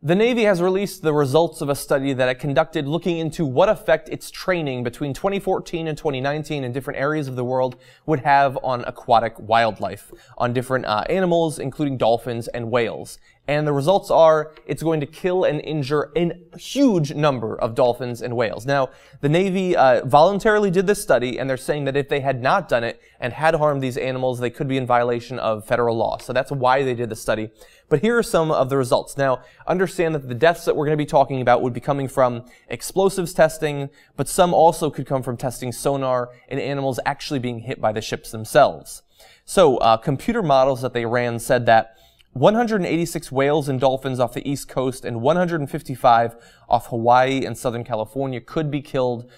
The Navy has released the results of a study that it conducted looking into what effect its training between 2014 and 2019 in different areas of the world would have on aquatic wildlife, on different animals, including dolphins and whales. And the results are it's going to kill and injure a huge number of dolphins and whales. Now, the Navy voluntarily did this study, and they're saying that if they had not done it and had harmed these animals, they could be in violation of federal law. So that's why they did the study. But here are some of the results. Now, understand that the deaths that we're going to be talking about would be coming from explosives testing, but some also could come from testing sonar and animals actually being hit by the ships themselves. So, computer models that they ran said that 186 whales and dolphins off the East Coast and 155 off Hawaii and Southern California could be killed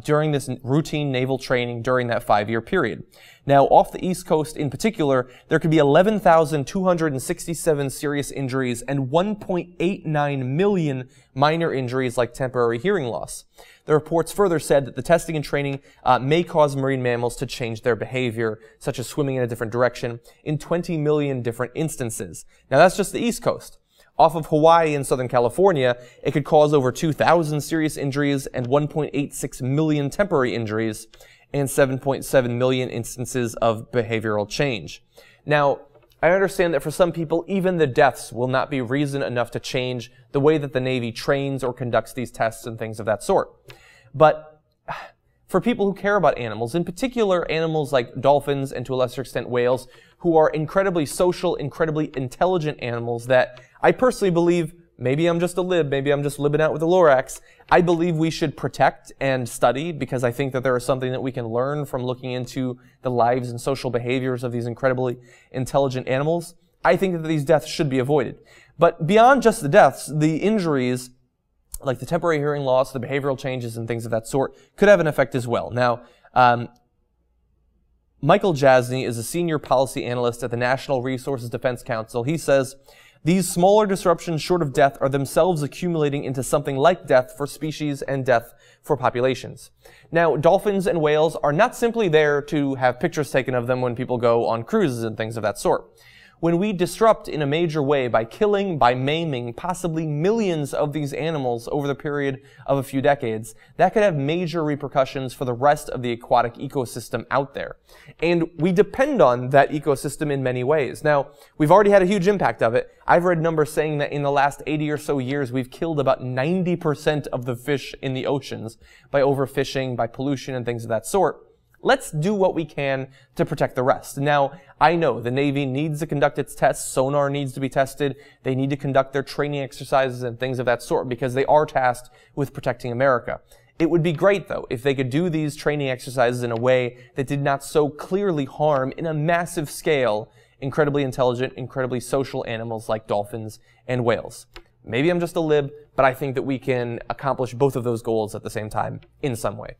during this routine naval training during that 5-year period. Now, off the East Coast in particular, there could be 11,267 serious injuries and 1.89 million minor injuries like temporary hearing loss. The reports further said that the testing and training may cause marine mammals to change their behavior, such as swimming in a different direction, in 20 million different instances. Now, that's just the East Coast. Off of Hawaii and Southern California, it could cause over 2,000 serious injuries and 1.86 million temporary injuries and 7.7 million instances of behavioral change. Now, I understand that for some people, even the deaths will not be reason enough to change the way that the Navy trains or conducts these tests and things of that sort. But for people who care about animals, in particular animals like dolphins and to a lesser extent whales, who are incredibly social, incredibly intelligent animals that I personally believe, maybe I'm just a lib, maybe I'm just libbing out with the Lorax, I believe we should protect and study because I think that there is something that we can learn from looking into the lives and social behaviors of these incredibly intelligent animals. I think that these deaths should be avoided. But beyond just the deaths, the injuries, like the temporary hearing loss, the behavioral changes and things of that sort, could have an effect as well. Now, Michael Jasny is a senior policy analyst at the National Resources Defense Council. He says, these smaller disruptions short of death are themselves accumulating into something like death for species and death for populations. Now, dolphins and whales are not simply there to have pictures taken of them when people go on cruises and things of that sort. When we disrupt in a major way by killing, by maiming possibly millions of these animals over the period of a few decades, that could have major repercussions for the rest of the aquatic ecosystem out there. And we depend on that ecosystem in many ways. Now, we've already had a huge impact of it. I've read numbers saying that in the last 80 or so years, we've killed about 90% of the fish in the oceans by overfishing, by pollution, and things of that sort. Let's do what we can to protect the rest. Now, I know the Navy needs to conduct its tests. Sonar needs to be tested. They need to conduct their training exercises and things of that sort because they are tasked with protecting America. It would be great, though, if they could do these training exercises in a way that did not so clearly harm, in a massive scale, incredibly intelligent, incredibly social animals like dolphins and whales. Maybe I'm just a lib, but I think that we can accomplish both of those goals at the same time in some way.